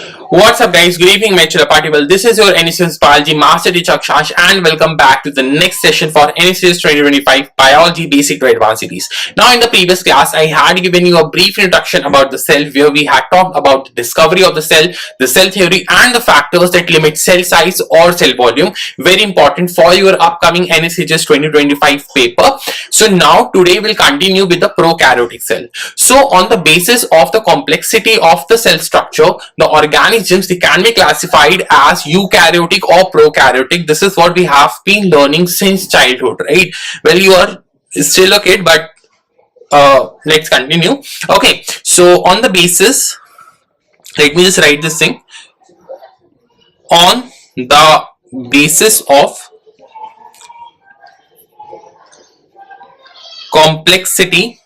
What's up guys, good evening my chilla party. Well, this is your NSEJS Biology Master Teacher Akshansh and welcome back to the next session for NSEJS 2025 Biology Basic to Advanced series. Now in the previous class, I had given you a brief introduction about the cell where we had talked about the discovery of the cell theory and the factors that limit cell size or cell volume. Very important for your upcoming NSEJS 2025 paper. So now today we'll continue with the prokaryotic cell. So on the basis of the complexity of the cell structure, the organisms, they can be classified as eukaryotic or prokaryotic. This is what we have been learning since childhood, right? Well, you are still a kid, but let's continue. Okay, so on the basis, let me just write this thing. On the basis of complexity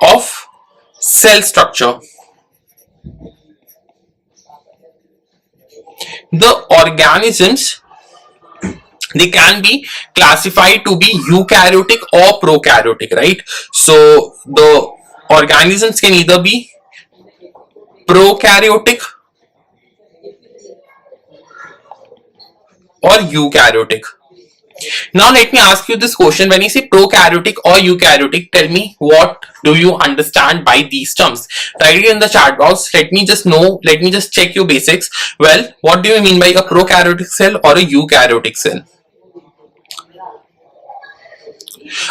of cell structure, the organisms, they can be classified to be eukaryotic or prokaryotic, right? So the organisms can either be prokaryotic or eukaryotic. Now let me ask you this question. When you say prokaryotic or eukaryotic, tell me what do you understand by these terms? Write it in the chat box. Let me just check your basics. Well, what do you mean by a prokaryotic cell or a eukaryotic cell?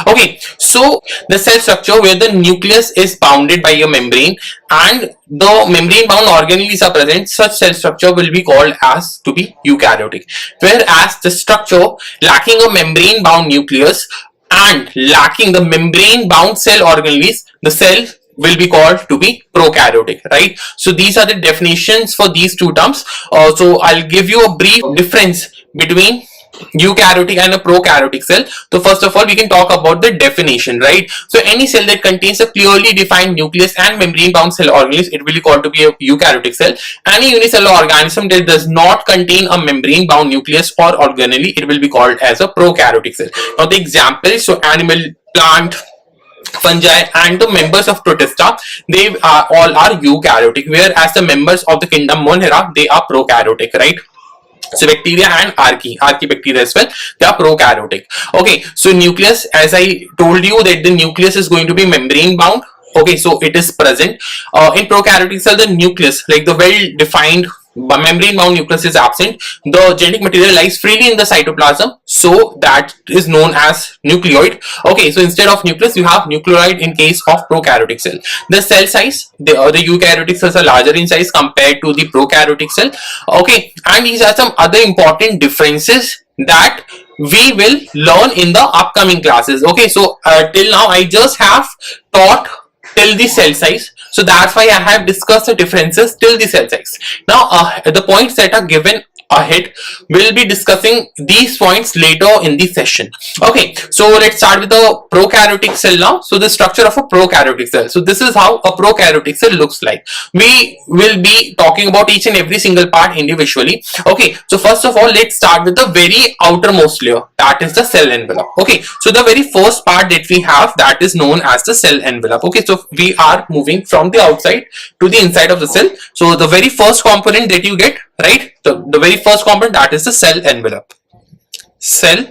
Okay, so the cell structure where the nucleus is bounded by a membrane and the membrane bound organelles are present, such cell structure will be called as to be eukaryotic. Whereas the structure lacking a membrane bound nucleus and lacking the membrane bound cell organelles, the cell will be called to be prokaryotic, right? So these are the definitions for these two terms. So I'll give you a brief difference between eukaryotic and a prokaryotic cell. So first of all, we can talk about the definition, right? So any cell that contains a clearly defined nucleus and membrane bound cell organelles, it will be called to be a eukaryotic cell. Any unicellular organism that does not contain a membrane bound nucleus or organelle, it will be called as a prokaryotic cell. Now the examples, so animal, plant, fungi and the members of Protista, they all are eukaryotic, whereas the members of the kingdom Monera, they are prokaryotic, right? So bacteria and archaebacteria as well, they are prokaryotic. Okay, so nucleus, as I told you that the nucleus is going to be membrane bound. Okay, so it is present in prokaryotic cell. The nucleus, like the well defined membrane bound nucleus, is absent. The genetic material lies freely in the cytoplasm, so that is known as nucleoid. Okay, so instead of nucleus you have nucleoid in case of prokaryotic cell. The cell size, the eukaryotic cells are larger in size compared to the prokaryotic cell. Okay, and these are some other important differences that we will learn in the upcoming classes. Okay, so till now I just have taught till the cell size, so that's why I have discussed the differences till the cell size. Now the points that are given ahead, we'll be discussing these points later in the session. Okay, so let's start with the prokaryotic cell now. So the structure of a prokaryotic cell. So this is how a prokaryotic cell looks like. We will be talking about each and every single part individually. Okay, so first of all, let's start with the very outermost layer, that is the cell envelope. Okay, so the very first part that we have, that is known as the cell envelope. Okay, so we are moving from the outside to the inside of the cell. So the very first component that you get, right, the very first component, that is the cell envelope. Cell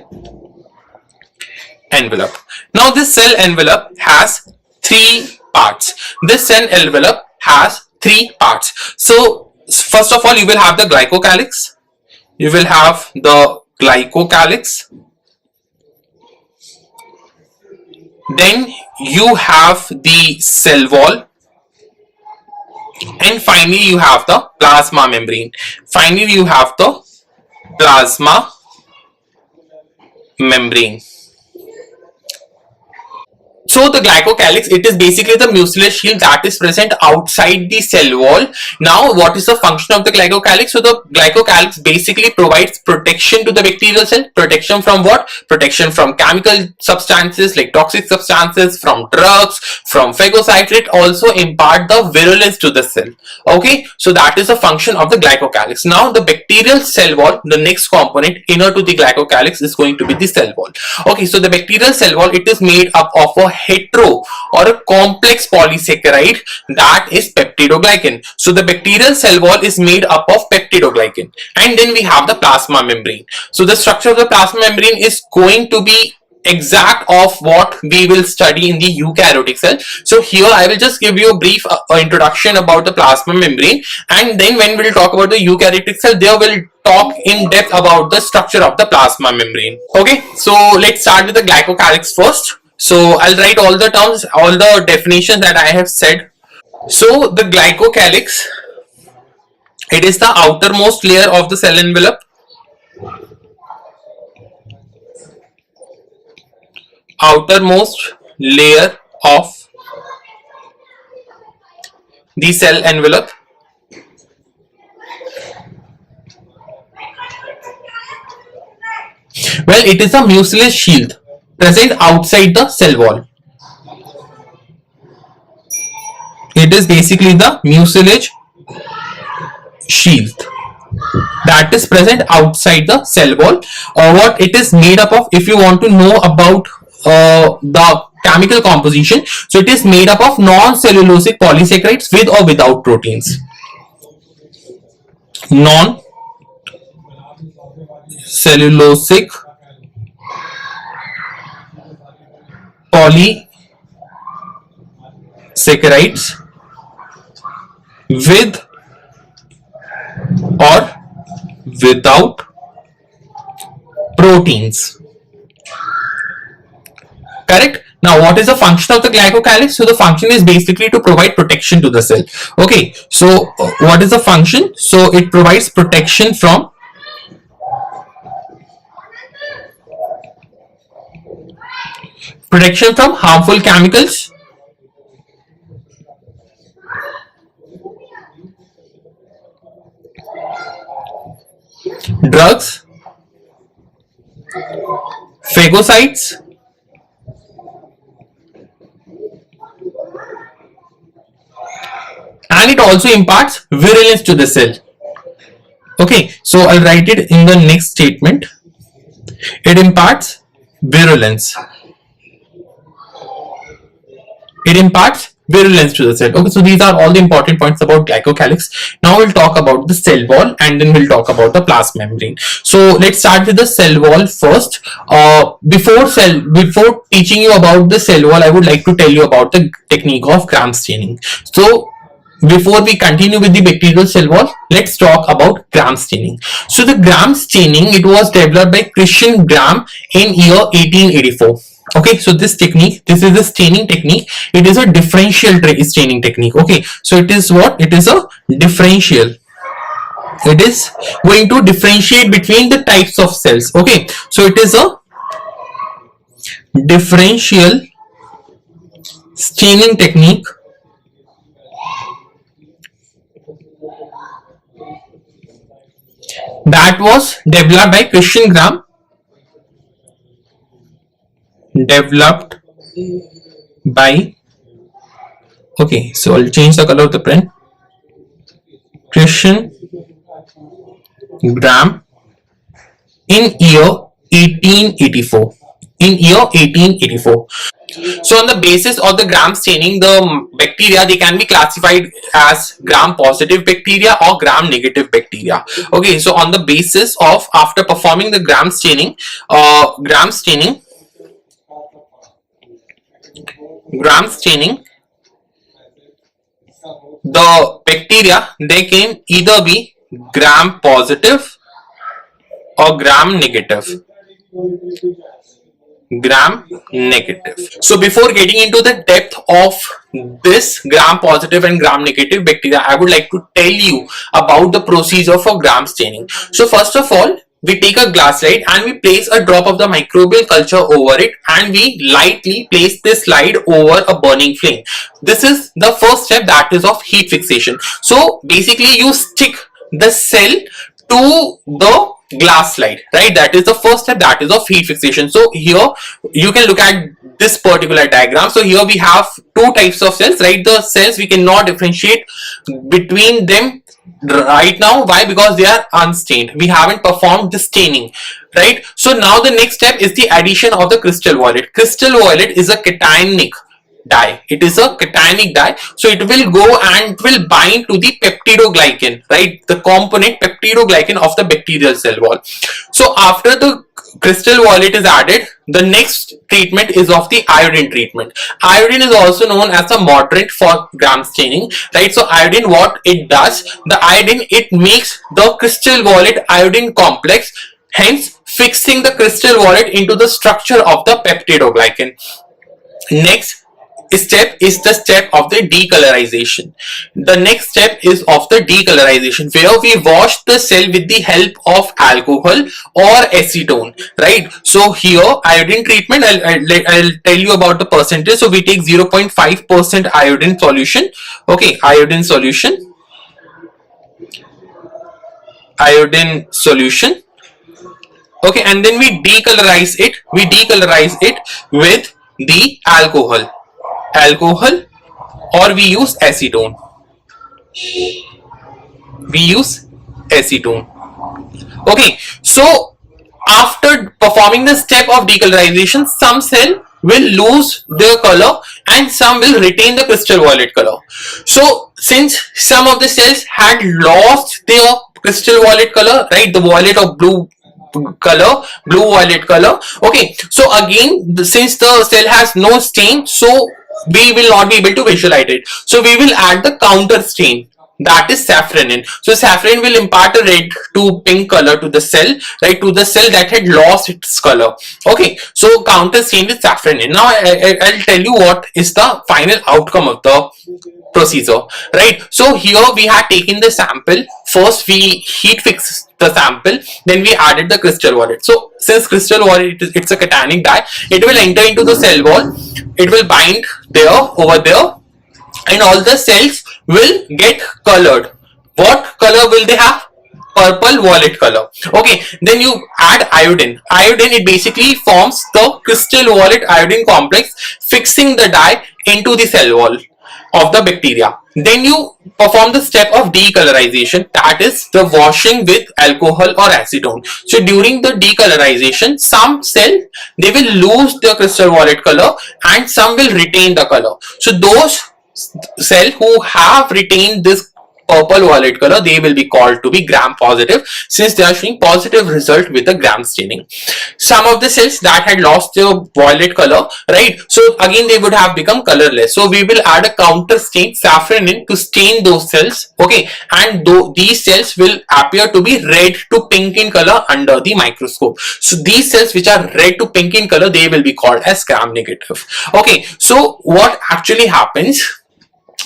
envelope. Now this cell envelope has three parts. This cell envelope has three parts. So first of all, you will have the glycocalyx. You will have the glycocalyx. Then you have the cell wall. And finally you have the plasma membrane. Finally you have the plasma membrane. So the glycocalyx, it is basically the mucilage shield that is present outside the cell wall. Now what is the function of the glycocalyx? So the glycocalyx basically provides protection to the bacterial cell. Protection from what? Protection from chemical substances like toxic substances, from drugs, from phagocytes. It also impart the virulence to the cell. Okay, so that is the function of the glycocalyx. Now the bacterial cell wall, the next component inner to the glycocalyx, is going to be the cell wall. Okay, so the bacterial cell wall, it is made up of a hetero or a complex polysaccharide, that is peptidoglycan. So the bacterial cell wall is made up of peptidoglycan. And then we have the plasma membrane. So the structure of the plasma membrane is going to be exact of what we will study in the eukaryotic cell. So here I will just give you a brief introduction about the plasma membrane, and then when we'll talk about the eukaryotic cell, there will talk in depth about the structure of the plasma membrane. Okay, so let's start with the glycocalyx first. So I'll write all the terms, all the definitions that I have said. So the glycocalyx, it is the outermost layer of the cell envelope. Outermost layer of the cell envelope. Well, it is a mucilage shield present outside the cell wall. It is basically the mucilage shield that is present outside the cell wall. What it is made up of, if you want to know about the chemical composition, so it is made up of non-cellulosic polysaccharides with or without proteins. Non-cellulosic polysaccharides with or without proteins. Correct. Now, what is the function of the glycocalyx? So the function is basically to provide protection to the cell. Okay, so what is the function? So it provides protection from harmful chemicals, drugs, phagocytes, and it also imparts virulence to the cell. Okay, so I'll write it in the next statement. It imparts virulence. It imparts virulence to the cell. Okay, so these are all the important points about glycocalyx. Now we'll talk about the cell wall, and then we'll talk about the plasma membrane. So let's start with the cell wall first. Before teaching you about the cell wall, I would like to tell you about the technique of Gram staining. So before we continue with the bacterial cell wall, let's talk about Gram staining. So the Gram staining, it was developed by Christian Gram in year 1884. Okay, so this technique, this is a staining technique. It is a differential staining technique. Okay, so it is what? It is a differential. It is going to differentiate between the types of cells. Okay, so it is a differential staining technique that was developed by Christian Gram. Okay, so I'll change the color of the pen. Christian Gram in year 1884. So on the basis of the Gram staining, the bacteria, they can be classified as Gram positive bacteria or Gram negative bacteria. Okay, so on the basis of, after performing the Gram staining, the bacteria, they can either be Gram positive or Gram negative. So before getting into the depth of this Gram positive and Gram negative bacteria, I would like to tell you about the procedure for Gram staining. So first of all, we take a glass slide and we place a drop of the microbial culture over it, and we lightly place this slide over a burning flame. This is the first step, that is of heat fixation. So basically you stick the cell to the glass slide, right? That is the first step, that is of heat fixation. So here you can look at this particular diagram. So here we have two types of cells, right? The cells, we cannot differentiate between them right now. Why? Because they are unstained. We haven't performed the staining, right? So now the next step is the addition of the crystal violet. Crystal violet is a cationic dye. It is a cationic dye, so it will go and it will bind to the peptidoglycan, right? The component peptidoglycan of the bacterial cell wall. So after the crystal violet is added, the next treatment is of the iodine treatment. Iodine is also known as a moderate for gram staining, right? So iodine, what it does, the iodine, it makes the crystal violet iodine complex, hence fixing the crystal violet into the structure of the peptidoglycan. Next step is the step of the decolorization. The next step is of the decolorization, where we wash the cell with the help of alcohol or acetone, right? So here iodine treatment, I'll tell you about the percentage. So we take 0.5% iodine solution. Okay, iodine solution, okay, and then we decolorize it with the alcohol, or we use acetone. Okay, so after performing the step of decolorization, some cell will lose their color and some will retain the crystal violet color. So since some of the cells had lost their crystal violet color, right, the violet or blue violet color, okay, so again, since the cell has no stain, so we will not be able to visualize it. So we will add the counter stain, that is safranin. So safranin will impart a red to pink color to the cell, right, to the cell that had lost its color. Okay, so counter stain is safranin. Now I'll tell you what is the final outcome of the procedure, right? So here we had taken the sample. First we heat fixed the sample, then we added the crystal violet. So since crystal violet it's a cationic dye, it will enter into the cell wall, it will bind there, over there, and all the cells will get colored. What color will they have? Purple violet color. Okay, then you add iodine. Iodine, it basically forms the crystal violet iodine complex, fixing the dye into the cell wall of the bacteria. Then you perform the step of decolorization, that is the washing with alcohol or acetone. So during the decolorization, some cell, they will lose their crystal violet color and some will retain the color. So those cell who have retained this purple violet color, they will be called to be gram positive, since they are showing positive result with the gram staining. Some of the cells that had lost their violet color, right, so again they would have become colorless. So we will add a counter stain, safranin, to stain those cells, okay, and these cells will appear to be red to pink in color under the microscope. So these cells which are red to pink in color, they will be called as gram negative. Okay, so what actually happens,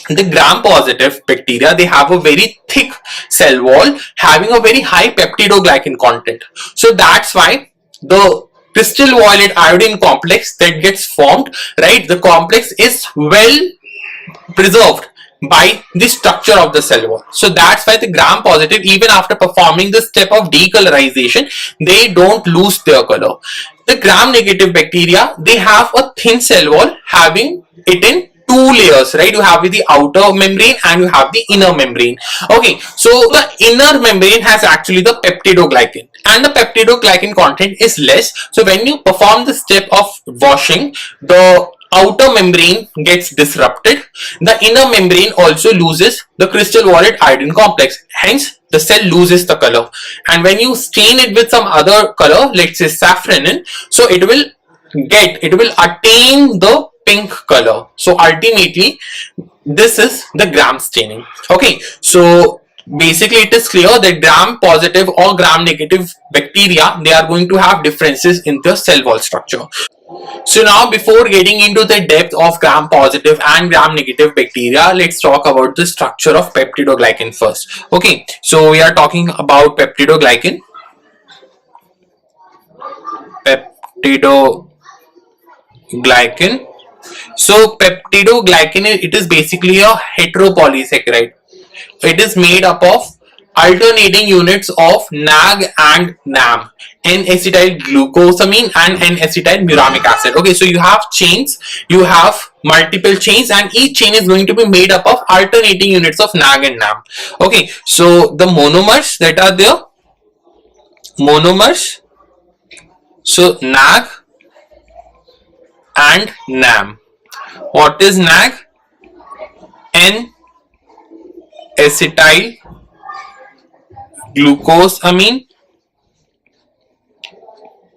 the gram positive bacteria, they have a very thick cell wall having a very high peptidoglycan content. So that's why the crystal violet iodine complex that gets formed, right, the complex is well preserved by the structure of the cell wall. So that's why the gram positive, even after performing the step of decolorization, they don't lose their color. The gram negative bacteria, they have a thin cell wall having it in two layers, right? You have the outer membrane and you have the inner membrane. Okay, so the inner membrane has actually the peptidoglycan, and the peptidoglycan content is less. So when you perform the step of washing, the outer membrane gets disrupted. The inner membrane also loses the crystal violet iodine complex. Hence, the cell loses the color. And when you stain it with some other color, let's say safranin, so it will attain the pink color. So ultimately, this is the gram staining. Okay, so basically it is clear that gram positive or gram negative bacteria, they are going to have differences in the cell wall structure. So now, before getting into the depth of gram positive and gram negative bacteria, let's talk about the structure of peptidoglycan first. Okay, so we are talking about peptidoglycan. So peptidoglycan, it is basically a heteropolysaccharide. It is made up of alternating units of NAG and NAM, N-acetyl glucosamine and N-acetyl muramic acid. Okay, so you have chains, you have multiple chains, and each chain is going to be made up of alternating units of NAG and NAM. Okay, so the monomers that are there, monomers, so NAG and NAM. What is NAG? N-acetyl glucosamine.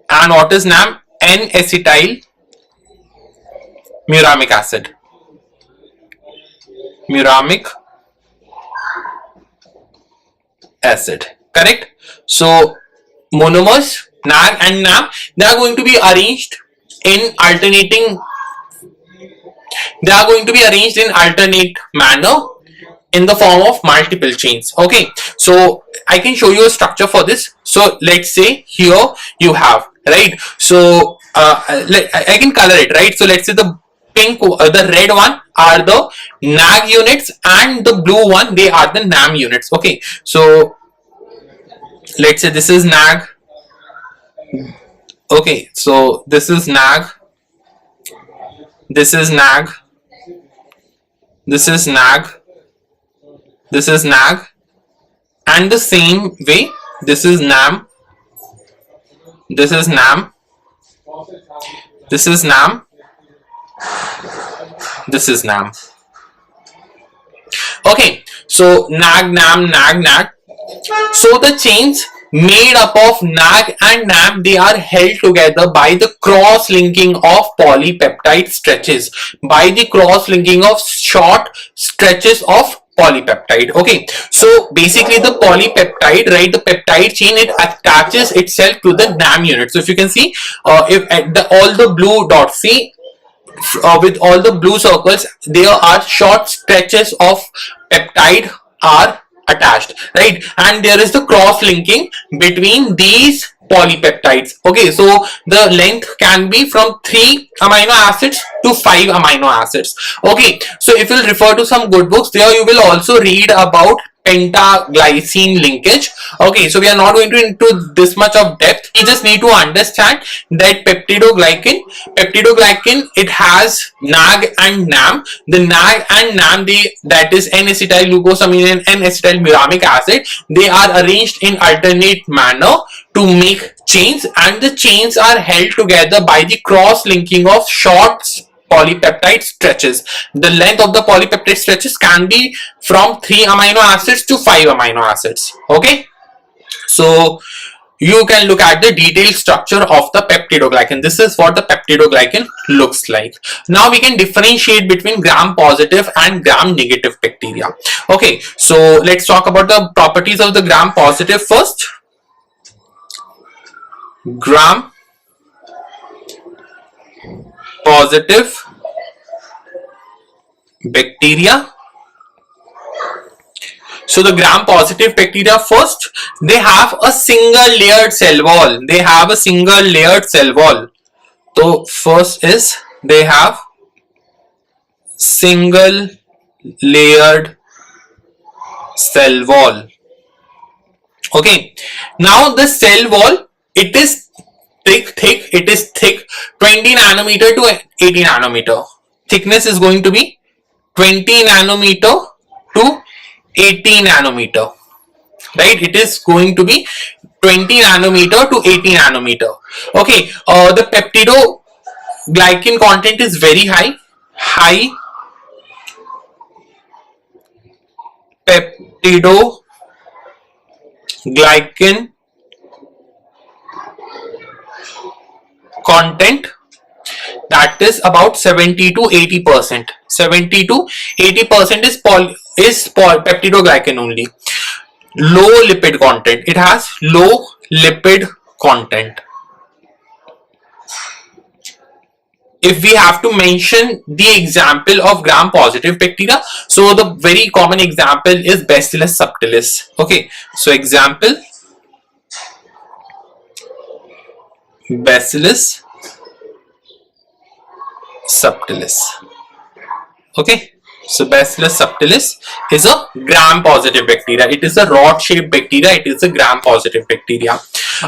And what is NAM? N-acetyl muramic acid. Muramic acid. Correct? So monomers, NAG and NAM, they are going to be arranged in alternating. They are going to be arranged in alternate manner in the form of multiple chains. Okay, so I can show you a structure for this. So let's say here you have, right, so I can color it, right? So let's say the pink, the red one are the NAG units, and the blue one, they are the NAM units. Okay, so let's say this is NAG. Okay, so this is NAG, this is NAG, this is NAG, this is NAG, and the same way this is NAM, this is NAM, this is NAM, this is NAM. Okay, so NAG, NAM, NAG, NAG. So the chains made up of NAG and NAM, they are held together by the cross-linking of polypeptide stretches, by the cross-linking of short stretches of polypeptide. Okay, so basically the polypeptide, right, the peptide chain, it attaches itself to the NAM unit. So if you can see, if all the blue dots, see, with all the blue circles, there are short stretches of peptide are attached, right, and there is the cross linking between these polypeptides. Okay, so the length can be from 3 amino acids to 5 amino acids. Okay, so if you'll refer to some good books, there you will also read about pentaglycine linkage. Okay, so we are not going to into this much of depth. You just need to understand that peptidoglycan, it has NAG and NAM. The NAG and NAM, that is N-acetyl glucosamine and N-acetyl muramic acid, they are arranged in alternate manner to make chains, and the chains are held together by the cross linking of short polypeptide stretches. The length of the polypeptide stretches can be from 3 amino acids to 5 amino acids. Okay, so you can look at the detailed structure of the peptidoglycan. This is what the peptidoglycan looks like. Now we can differentiate between gram positive and gram negative bacteria. Okay, so let's talk about the properties of the gram positive first. Gram positive bacteria. So the gram positive bacteria, first, they have a single layered cell wall. They have a single layered cell wall. So first is they have single layered cell wall. Okay, now the cell wall, it is thick, it is thick, 20 nanometer to 80 nanometer. Thickness is going to be 20 nanometer to 80 nanometer, right? It is going to be 20 nanometer to 80 nanometer. Okay, the peptidoglycan content is very high. High peptidoglycan content, that is about 70 to 80%. 70 to 80% is peptidoglycan only. Low lipid content. It has low lipid content. If we have to mention the example of gram positive bacteria, so the very common example is Bacillus subtilis. Okay, so example, Bacillus subtilis. Okay, So Bacillus subtilis is a gram-positive bacteria. It is a rod-shaped bacteria. It is a gram-positive bacteria.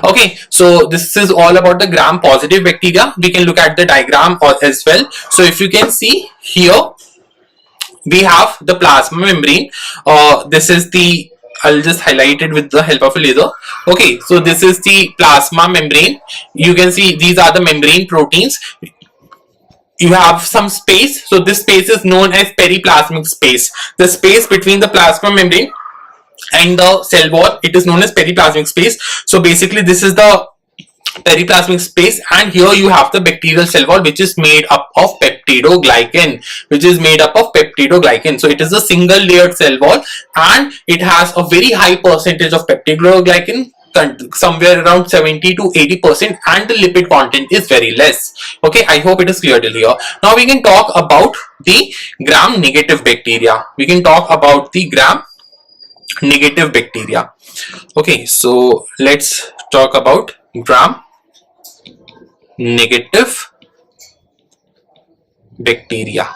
Okay, so this is all about the gram-positive bacteria. We can look at the diagram as well. So if you can see here, we have the plasma membrane. This is the, I'll just highlight it with the help of a laser. Okay, so this is the plasma membrane. You can see these are the membrane proteins. You have some space, so this space is known as periplasmic space. The space between the plasma membrane and the cell wall, it is known as periplasmic space. So basically this is the periplasmic space, and here you have the bacterial cell wall, which is made up of peptidoglycan, so it is a single layered cell wall, and it has a very high percentage of peptidoglycan, somewhere around 70 to 80%, and the lipid content is very less. Okay, I hope it is clear till here. Now we can talk about the gram negative bacteria. Okay, so let's talk about gram negative bacteria.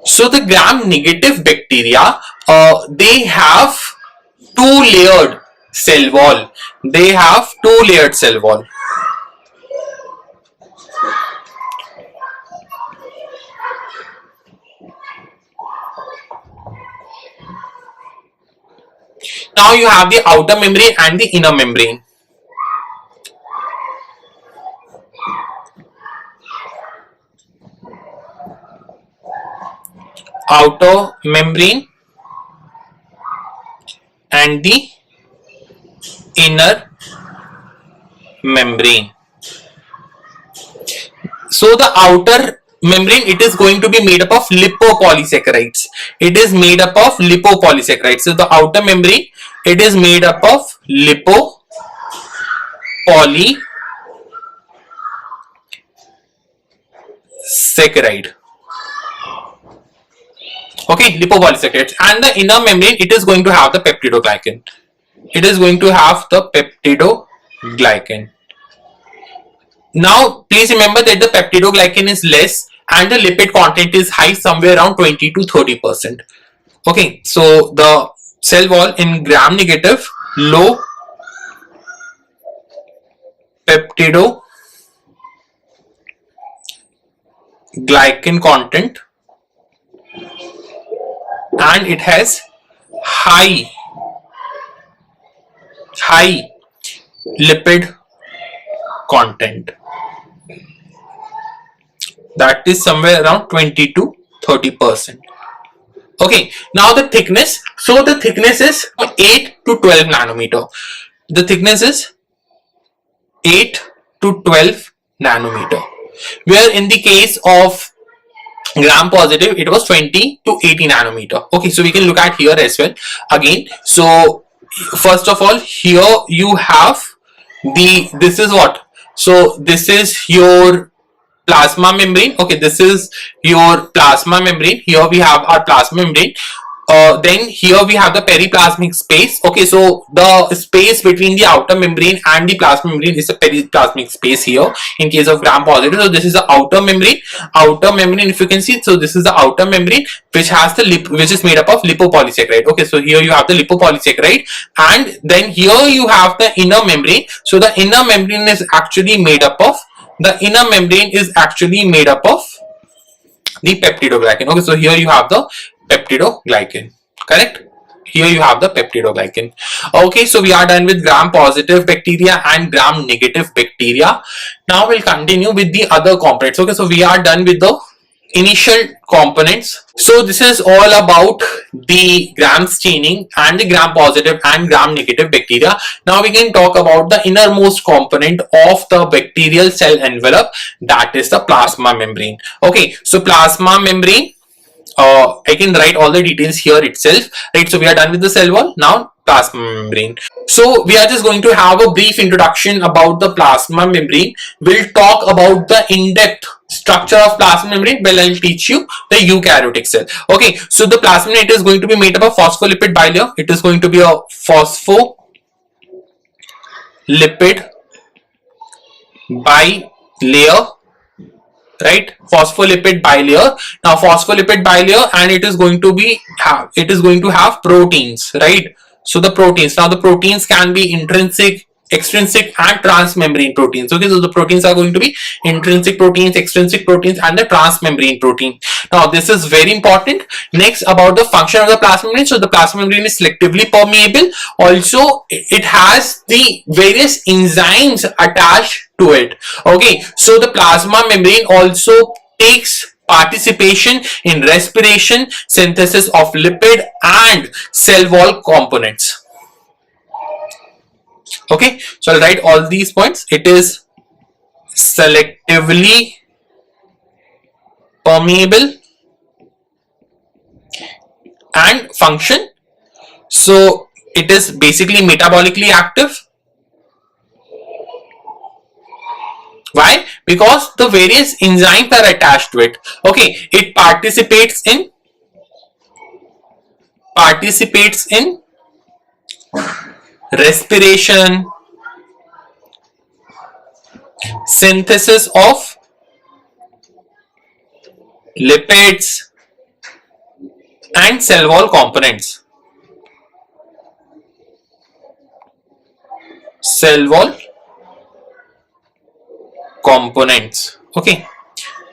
So the gram negative bacteria, they have two-layered cell wall. Now you have the outer membrane and the inner membrane. Outer membrane and the inner membrane. So the outer membrane, it is going to be made up of lipopolysaccharides. So the outer membrane, it is made up of lipopolysaccharide. Okay, lipopolysaccharides. And the inner membrane, it is going to have the peptidoglycan. Now, please remember that the peptidoglycan is less and the lipid content is high, somewhere around 20 to 30%. Okay, so the cell wall in gram negative, low peptidoglycan content, and it has high lipid content, that is somewhere around 20 to 30%. Okay, now the thickness. So the thickness is 8 to 12 nanometer. Where in the case of gram positive, it was 20 to 80 nanometer. Okay, so we can look at here as well again. So first of all, here you have this is what? So this is your plasma membrane. Okay, this is your plasma membrane. Here we have our plasma membrane. Then here we have the periplasmic space. Okay, so the space between the outer membrane and the plasma membrane is a periplasmic space here in case of gram positive. So this is the outer membrane. If you can see, so this is the outer membrane which has which is made up of lipopolysaccharide. Okay, so here you have the lipopolysaccharide, and then here you have the inner membrane. So the inner membrane is actually made up of the peptidoglycan. Okay, so here you have the peptidoglycan, correct? Okay, so we are done with gram positive bacteria and gram negative bacteria. Now we'll continue with the other components. Okay, so we are done with the initial components. So this is all about the gram staining and the gram positive and gram negative bacteria. Now we can talk about the innermost component of the bacterial cell envelope, that is the plasma membrane. Okay, so plasma membrane, I can write all the details here itself, right? So we are done with the cell wall. Now plasma membrane. So we are just going to have a brief introduction about the plasma membrane. We'll talk about the in-depth structure of plasma membrane. Well, I'll teach you the eukaryotic cell. Okay, so the plasma membrane is going to be made up of phospholipid bilayer. It is going to be a phospholipid bilayer right? Phospholipid bilayer. Now phospholipid bilayer, and it is going to have proteins, right? So the proteins, now the proteins can be intrinsic, extrinsic and transmembrane proteins. Okay, so the proteins are going to be intrinsic proteins, extrinsic proteins and the transmembrane protein. Now this is very important. Next, about the function of the plasma membrane. So the plasma membrane is selectively permeable. Also it has the various enzymes attached to it. Okay, so the plasma membrane also takes participation in respiration, synthesis of lipid and cell wall components. Okay, so I'll write all these points. It is selectively permeable and function. So it is basically metabolically active. Why? Because the various enzymes are attached to it. Okay, it participates in respiration, synthesis of lipids and cell wall components. Okay,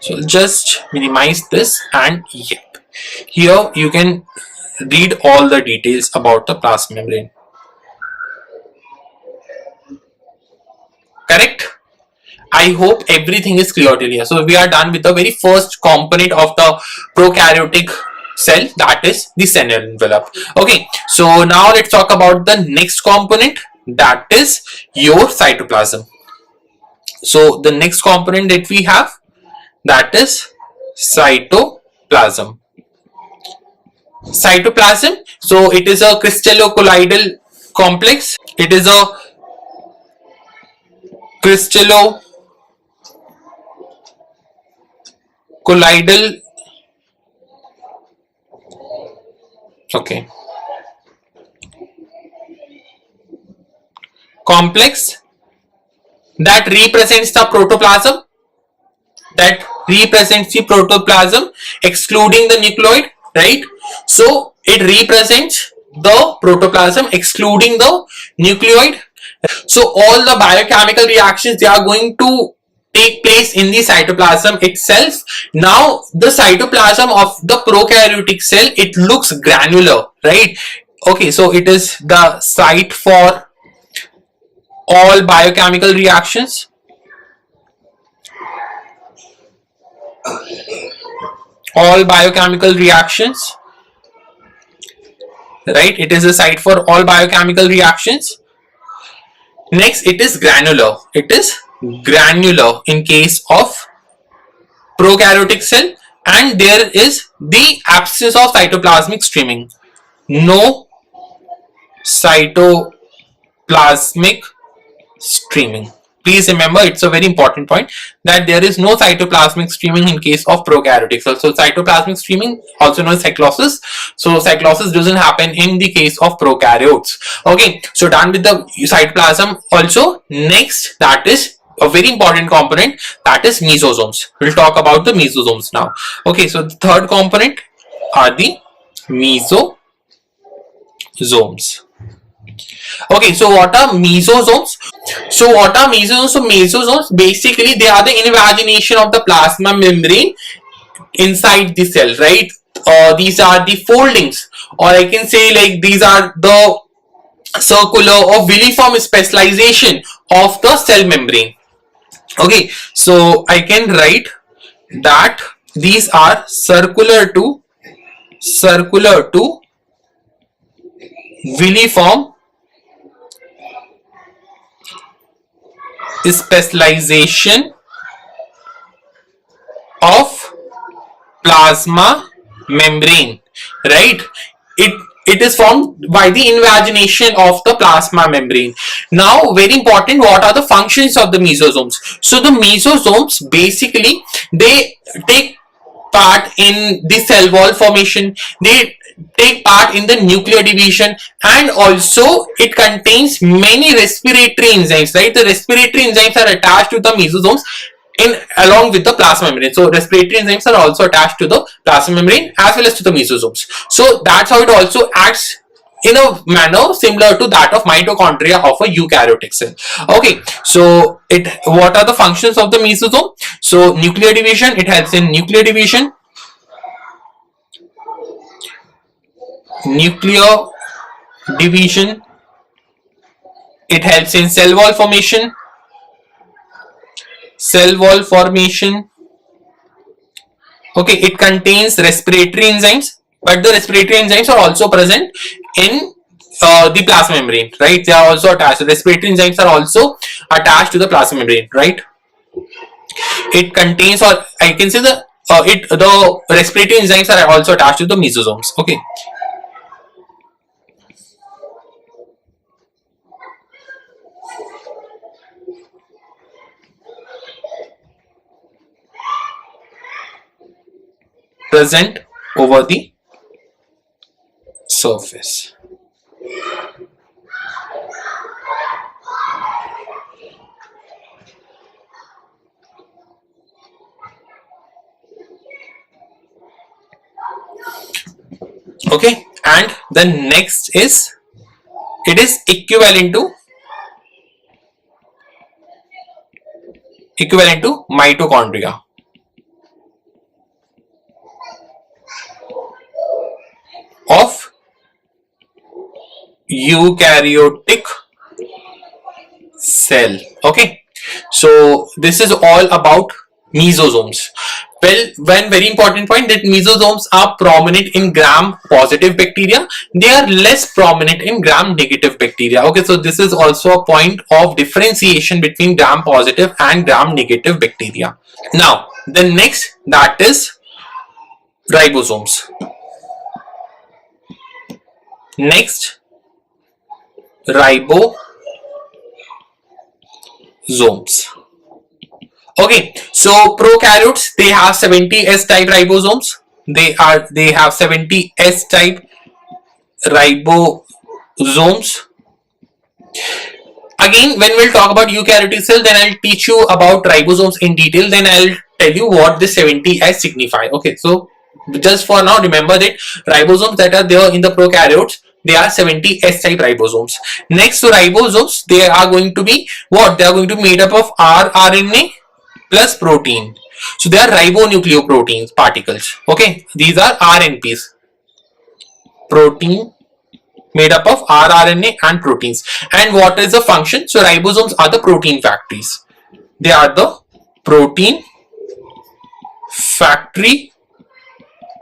so just minimize this, and yep, here you can read all the details about the plasma membrane. Correct? I hope everything is clear till here. So we are done with the very first component of the prokaryotic cell, that is the cell envelope. Okay, so now let's talk about the next component, that is your cytoplasm. So the next component that we have, that is cytoplasm. Cytoplasm, so it is a crystallocolloidal complex. It is a crystallocolloidal complex that represents the protoplasm, excluding the nucleoid, right? So it represents the protoplasm excluding the nucleoid. So all the biochemical reactions, they are going to take place in the cytoplasm itself. Now the cytoplasm of the prokaryotic cell, it looks granular, right? Okay, so it is the site for all biochemical reactions. Right? It is a site for all biochemical reactions. Next, it is granular. It is granular in case of prokaryotic cell, and there is the absence of cytoplasmic streaming. No cytoplasmic streaming. Please remember, it's a very important point that there is no cytoplasmic streaming in case of prokaryotic cells. So cytoplasmic streaming, also known as cyclosis. So cyclosis doesn't happen in the case of prokaryotes. Okay, so done with the cytoplasm. Also, next, that is a very important component, that is mesosomes. We'll talk about the mesosomes now. Okay, so the third component are the mesosomes. Okay, so what are mesosomes? So mesosomes, basically they are the invagination of the plasma membrane inside the cell, right? These are the foldings, or I can say like these are the circular or villiform specialization of the cell membrane. Okay, so I can write that these are circular to villiform specialization of plasma membrane, right? It is formed by the invagination of the plasma membrane. Now, very important, what are the functions of the mesosomes? So the mesosomes, basically they take part in the cell wall formation, they take part in the nuclear division, and also it contains many respiratory enzymes, right? The respiratory enzymes are attached to the mesosomes, in along with the plasma membrane. So respiratory enzymes are also attached to the plasma membrane as well as to the mesosomes. So that's how it also acts in a manner similar to that of mitochondria of a eukaryotic cell. Okay, so what are the functions of the mesosome? So nuclear division, it helps in nuclear division, it helps in cell wall formation, okay, it contains respiratory enzymes, but the respiratory enzymes are also present in the plasma membrane, right? They are also attached. The respiratory enzymes are also attached to the plasma membrane, right? It contains, or I can say the respiratory enzymes are also attached to the mesosomes. Okay. Present over the surface. Okay, and the next is, it is equivalent to mitochondria. Of eukaryotic cell. Okay, so this is all about mesosomes. Well, one very important point, that mesosomes are prominent in gram positive bacteria. They are less prominent in gram negative bacteria. Okay, so this is also a point of differentiation between gram positive and gram negative bacteria. Now, the next, that is ribosomes. Next, ribosomes. Okay, so prokaryotes, they have 70 S type ribosomes. They have 70 S type ribosomes. Again, when we'll talk about eukaryotic cell, then I'll teach you about ribosomes in detail. Then I'll tell you what the 70 S signify. Okay, so just for now, remember that ribosomes that are there in the prokaryotes, they are 70 S type ribosomes. Next to ribosomes, they are going to be what? They are going to be made up of rRNA plus protein. So they are ribonucleoproteins particles. Okay, these are RNPs. Protein made up of rRNA and proteins. And what is the function? So ribosomes are the protein factories. They are the protein factory.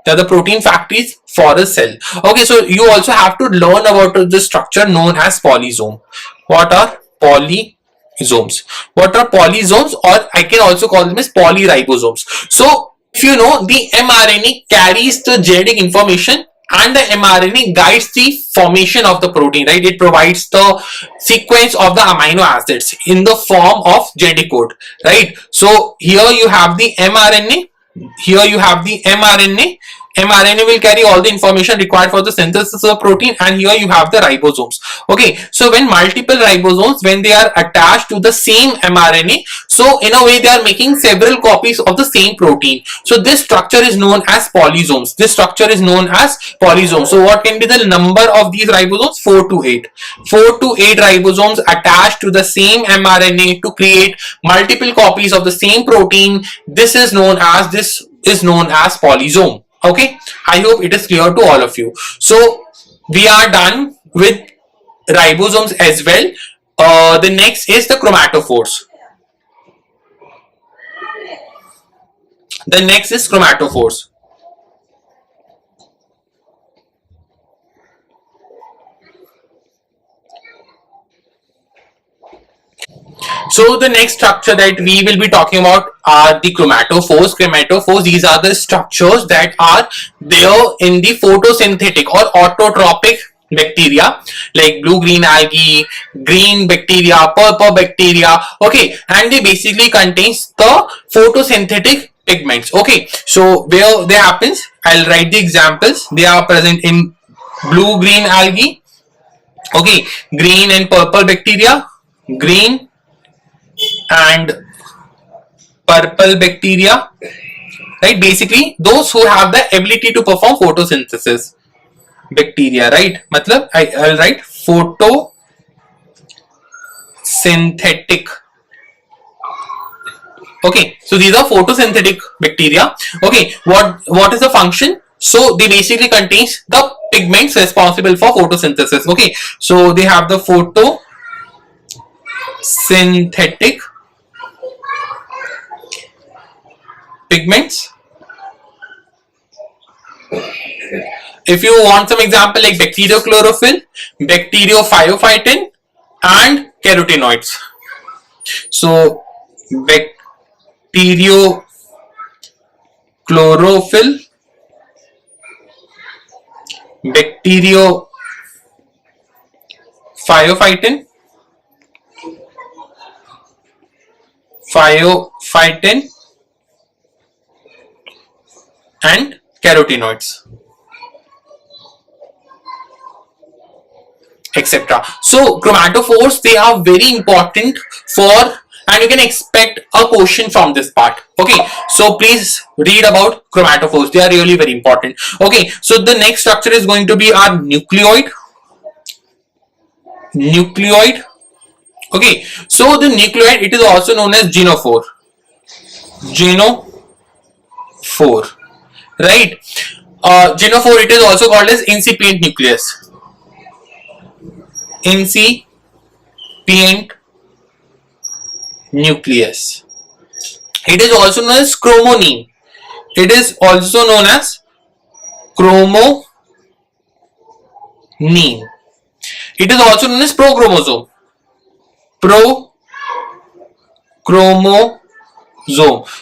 They are the protein factories for a cell. Okay, so you also have to learn about the structure known as polysome. What are polysomes? What are polysomes, or I can also call them as polyribosomes? So if you know, the mRNA carries the genetic information and the mRNA guides the formation of the protein, right? It provides the sequence of the amino acids in the form of genetic code, right? So here you have the mRNA, here you have the mRNA. mRNA will carry all the information required for the synthesis of protein, and here you have the ribosomes. Okay, so when multiple ribosomes, when they are attached to the same mRNA, so in a way they are making several copies of the same protein. So this structure is known as polysomes. This structure is known as polysomes. So what can be the number of these ribosomes? 4 to 8. 4 to 8 ribosomes attached to the same mRNA to create multiple copies of the same protein. This is known as polysome. Okay, I hope it is clear to all of you. So we are done with ribosomes as well. The next is the chromatophores. The next is chromatophores. So the next structure that we will be talking about are the chromatophores. Chromatophores, these are the structures that are there in the photosynthetic or autotrophic bacteria, like blue-green algae, green bacteria, purple bacteria. Okay, and they basically contains the photosynthetic pigments. Okay, so where they happens, I'll write the examples. They are present in blue-green algae. Okay, green and purple bacteria, green and purple bacteria, right? Basically those who have the ability to perform photosynthesis bacteria, right? Matlab I'll write photosynthetic. Okay, so these are photosynthetic bacteria. Okay, what is the function? So they basically contains the pigments responsible for photosynthesis. Okay, so they have the photosynthetic pigments. If you want some example like bacteriochlorophyll, bacteriophyophytin, and carotenoids. So bacteriochlorophyll, bacteriophyophytin, and carotenoids, etc. So chromatophores, they are very important for, and you can expect a question from this part. Okay, so please read about chromatophores, they are really very important. Okay, so the next structure is going to be our nucleoid. Okay, so the nucleoid, it is also known as genophore, right? Genophore, it is also called as incipient nucleus, it is also known as chromoneme, it is also known as chromoneme, it is also known as prochromosome,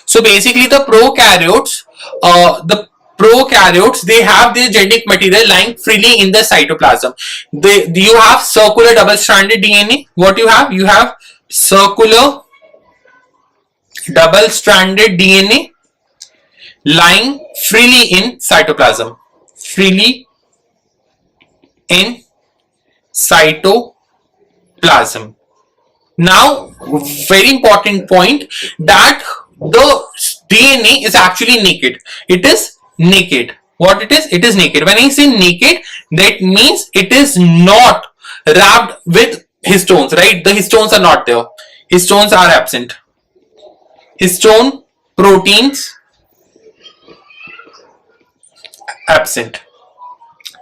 so basically the prokaryotes, they have their genetic material lying freely in the cytoplasm. You have circular double-stranded DNA. What you have? You have circular double-stranded DNA lying freely in cytoplasm. Now, very important point, that the DNA is actually naked. It is naked. What it is? It is naked. When I say naked, that means it is not wrapped with histones, right? The histones are not there. Histones are absent. Histone proteins absent.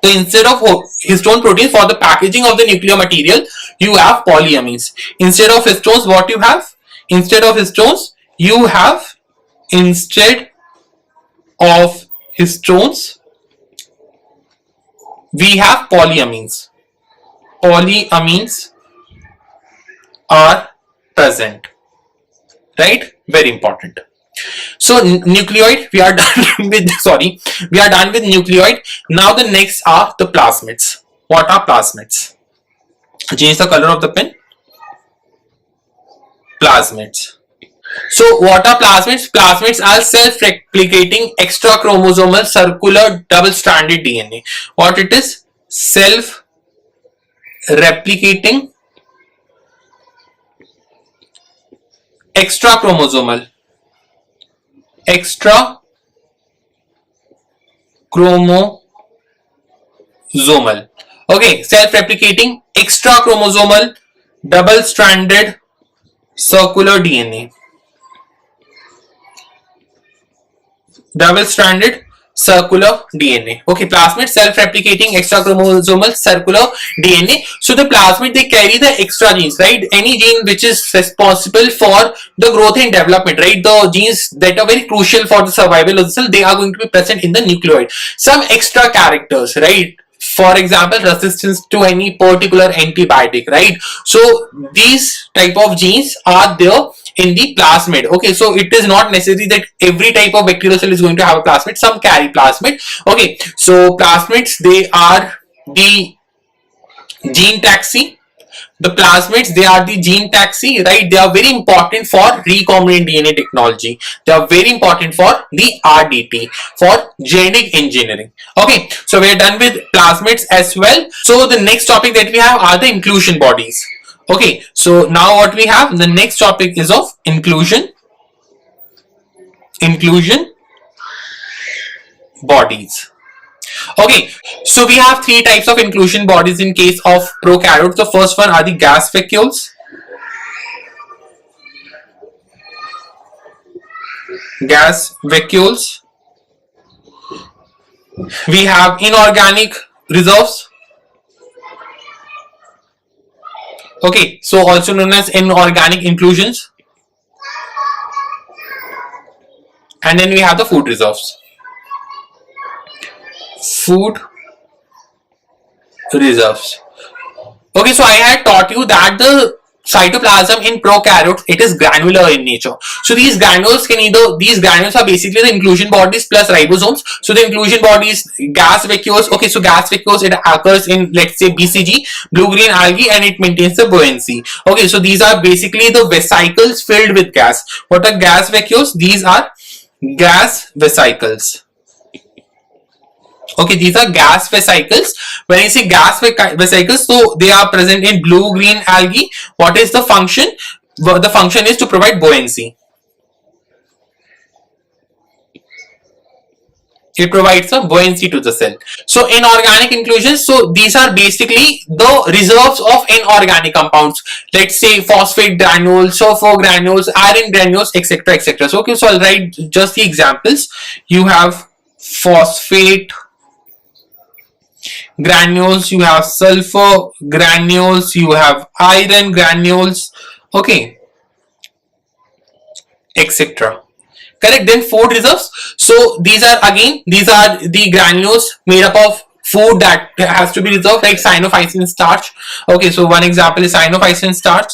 So instead of histone proteins, for the packaging of the nuclear material, you have polyamines. Instead of histones, what you have? Instead of histones, we have polyamines. Polyamines are present, right? Very important. So nucleoid, we are done with, we are done with nucleoid. Now the next are the plasmids. What are plasmids? Change the color of the pen. Plasmids. So what are plasmids? Plasmids are self-replicating extrachromosomal circular double-stranded DNA. What it is? Self-replicating extrachromosomal. Okay, self-replicating extrachromosomal double-stranded circular DNA. Okay, plasmid, self-replicating extrachromosomal circular DNA. So the plasmid, they carry the extra genes, right? Any gene which is responsible for the growth and development, right? The genes that are very crucial for the survival of the cell, they are going to be present in the nucleoid. Some extra characters, right? For example, resistance to any particular antibiotic, right? So these type of genes are there in the plasmid. Okay, so it is not necessary that every type of bacterial cell is going to have a plasmid. Some carry plasmid. Okay, so plasmids, they are the gene taxi. The plasmids, they are the gene taxi, right? They are very important for recombinant DNA technology. They are very important for the RDT, for genetic engineering. Okay, so we are done with plasmids as well. So the next topic that we have are the inclusion bodies. Okay, so now what we have, the next topic is of inclusion inclusion bodies. Okay, so we have three types of inclusion bodies in case of prokaryotes. The first one are the gas vacuoles. Gas vacuoles. We have inorganic reserves. Okay, so also known as inorganic inclusions. And then we have the food reserves. Food reserves. Okay, so I had taught you that the cytoplasm in prokaryotes, it is granular in nature. So these granules are basically the inclusion bodies plus ribosomes. So the inclusion bodies, gas vacuoles. Okay, so gas vacuoles, it occurs in, let's say, BCG, blue-green algae, and it maintains the buoyancy. Okay, so these are basically the vesicles filled with gas. What are gas vacuoles? These are gas vesicles. Okay, these are gas vesicles. When I say gas vesicles, so they are present in blue-green algae. What is the function? The function is to provide buoyancy. It provides a buoyancy to the cell. So inorganic inclusions, so these are basically the reserves of inorganic compounds. Let's say phosphate granules, sulfur granules, iron granules, etc. etc. So okay, so I'll write just the examples. You have phosphate granules, you have sulfur granules, you have iron granules, okay, etc. Correct. Then food reserves. So these are the granules made up of food that has to be reserved, like cyanophycin starch. Okay, so one example is cyanophycin starch.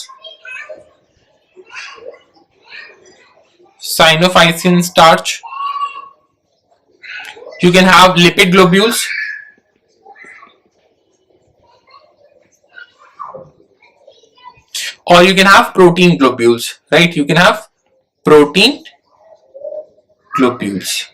Cyanophycin starch. You can have lipid globules. Or you can have protein globules, right? You can have protein globules.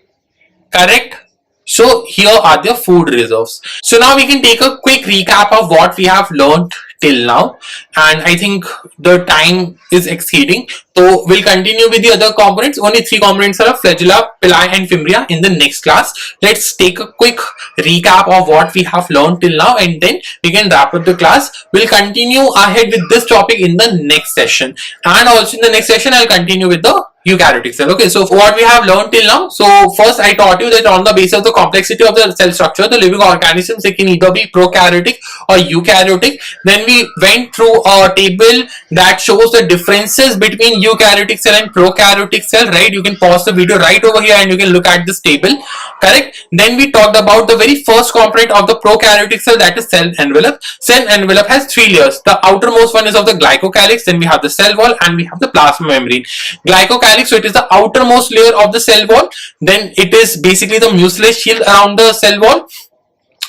Correct? So here are the food reserves. So now we can take a quick recap of what we have learned till now, and I think the time is exceeding, so we'll continue with the other components. Only three components are flagella, pili and fimbria in the next class. Let's take a quick recap of what we have learned till now, and then we can wrap up the class. We'll continue ahead with this topic in the next session, and also in the next session I'll continue with the eukaryotic cell. Okay, so what we have learned till now. So first I taught you that on the basis of the complexity of the cell structure, the living organisms, they can either be prokaryotic or eukaryotic. Then we went through a table that shows the differences between eukaryotic cell and prokaryotic cell, right? You can pause the video right over here and you can look at this table, correct? Then we talked about the very first component of the prokaryotic cell, that is cell envelope. Cell envelope has three layers. The outermost one is of the glycocalyx, then we have the cell wall, and we have the plasma membrane. Glycocalyx, so it is the outermost layer of the cell wall. Then it is basically the mucilage shield around the cell wall,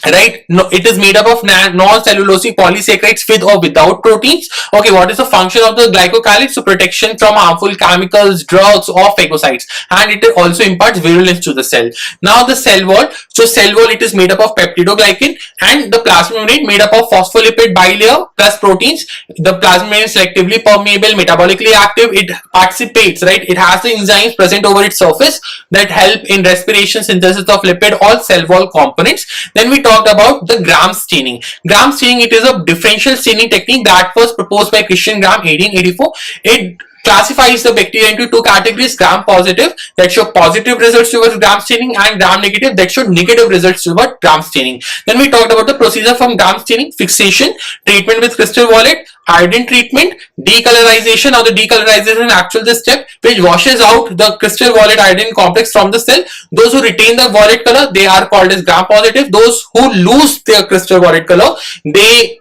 right? No, it is made up of non-cellulosic polysaccharides with or without proteins. Okay, what is the function of the glycocalyx? So protection from harmful chemicals, drugs, or phagocytes, and it also imparts virulence to the cell. Now the cell wall. So cell wall, it is made up of peptidoglycan, and the plasma membrane made up of phospholipid bilayer plus proteins. The plasma membrane is selectively permeable, metabolically active. It participates, right? It has the enzymes present over its surface that help in respiration, synthesis of lipid, all cell wall components. Then we talked about the Gram staining. Gram staining, it is a differential staining technique that was proposed by Christian Gram 1884. It classifies the bacteria into two categories: gram positive, that show positive results towards gram staining, and gram negative, that show negative results towards gram staining. Then we talked about the procedure from gram staining: fixation, treatment with crystal violet, iodine treatment, decolorization, or the decolorization actual the step which washes out the crystal violet iodine complex from the cell. Those who retain the violet color, they are called as gram positive. Those who lose their crystal violet color, they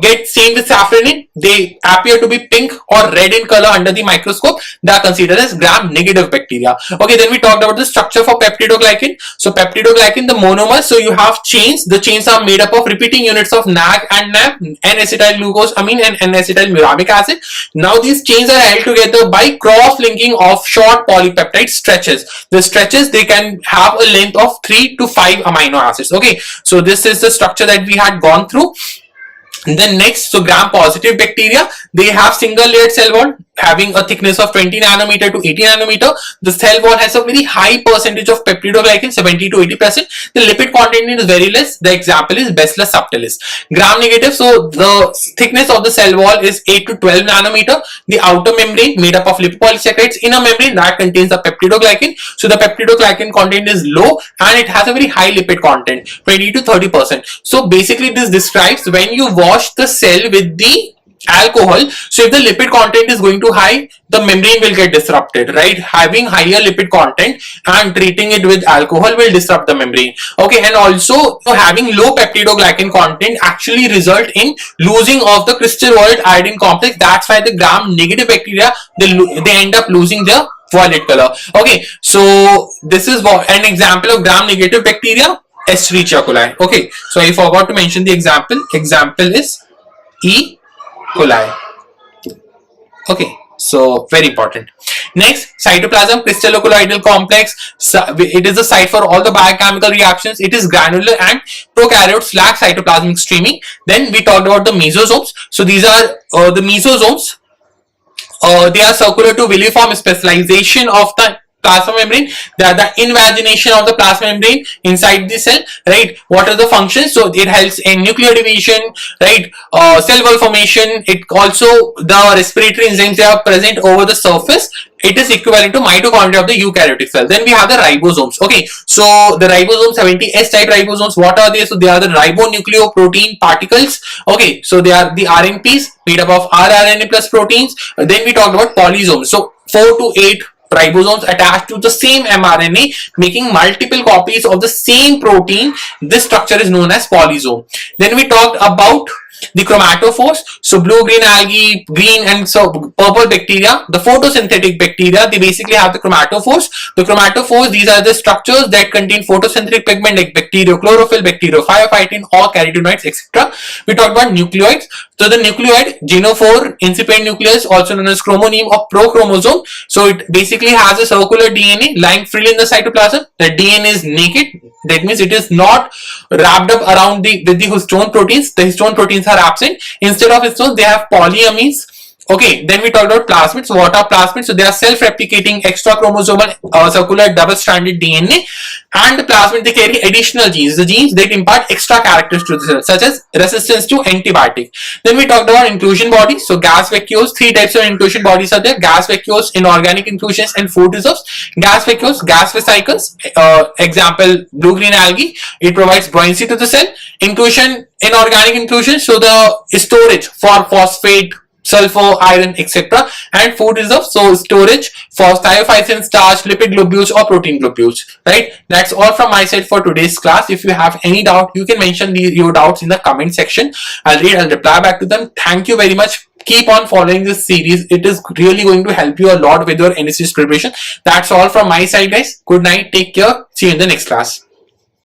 get stained with safranin, they appear to be pink or red in color under the microscope. They are considered as gram negative bacteria. Okay, then we talked about the structure for peptidoglycan. So peptidoglycan, the monomers, so you have chains. The chains are made up of repeating units of NAG and NAB, N-acetylglucosamine and N-acetylmuramic acid. Now these chains are held together by cross-linking of short polypeptide stretches. The stretches, they can have a length of 3 to 5 amino acids. Okay, so this is the structure that we had gone through. Then next, so gram positive bacteria, they have single layered cell wall, having a thickness of 20 nanometer to 80 nanometer. The cell wall has a very high percentage of peptidoglycan, 70 to 80%. The lipid content is very less. The example is Bacillus subtilis. Gram negative, so the thickness of the cell wall is 8 to 12 nanometer. The outer membrane made up of lipopolysaccharides, inner membrane that contains the peptidoglycan. So the peptidoglycan content is low and it has a very high lipid content, 20 to 30%. So basically this describes when you wash the cell with the alcohol. So if the lipid content is going to high, the membrane will get disrupted, right? Having higher lipid content and treating it with alcohol will disrupt the membrane. Okay, and also having low peptidoglycan content actually result in losing of the crystal violet iodine complex. That's why the gram negative bacteria, they end up losing their violet color. Okay, so this is an example of gram negative bacteria, Escherichia coli. Okay, so I forgot to mention the example. Example is E. coli. Okay, so very important. Next, cytoplasm crystallocolloidal complex. So it is the site for all the biochemical reactions. It is granular and prokaryotes lack cytoplasmic streaming. Then we talked about the mesosomes. So these are the mesosomes. They are circular to villiform specialization of the plasma membrane. They are the invagination of the plasma membrane inside the cell, right? What are the functions? So it helps in nuclear division, right? Cell wall formation. It also, the respiratory enzymes, they are present over the surface. It is equivalent to mitochondria of the eukaryotic cell. Then we have the ribosomes. Okay, so the ribosomes, 70S type ribosomes, what are they? So they are the ribonucleoprotein particles. Okay, so they are the RNPs made up of rRNA plus proteins. Then we talked about polysomes. So 4 to 8 ribosomes attached to the same mRNA, making multiple copies of the same protein. This structure is known as polysome. Then we talked about the chromatophores. So blue, green algae, green and so purple bacteria, the photosynthetic bacteria, they basically have the chromatophores. The chromatophores, these are the structures that contain photosynthetic pigment like bacteriochlorophyll, bacteriophyophytin, or carotenoids, etc. We talked about nucleoids. So the nucleoid, genophore, incipient nucleus, also known as chromoneme or prochromosome. So it basically has a circular DNA lying freely in the cytoplasm. The DNA is naked. That means it is not wrapped up around with the histone proteins. The histone proteins are absent. Instead of histones, they have polyamines. Okay, then we talked about plasmids. What are plasmids? So they are self-replicating extra chromosomal circular double-stranded DNA, and the plasmid, they carry additional genes, the genes that impart extra characters to the cell, such as resistance to antibiotic. Then we talked about inclusion bodies. So gas vacuoles, 3 types of inclusion bodies are there: gas vacuoles, inorganic inclusions, and food reserves. Gas vacuoles, gas vesicles, example blue-green algae, it provides buoyancy to the cell. Inclusion, inorganic inclusion, so the storage for phosphate, sulfur, iron, etc. And food reserves, so storage for thiophysin, starch, lipid globules, or protein globules, right? That's all from my side for today's class. If you have any doubt, you can mention your doubts in the comment section. I'll read, I'll reply back to them. Thank you very much. Keep on following this series. It is really going to help you a lot with your NSEJS preparation. That's all from my side, guys. Good night. Take care. See you in the next class.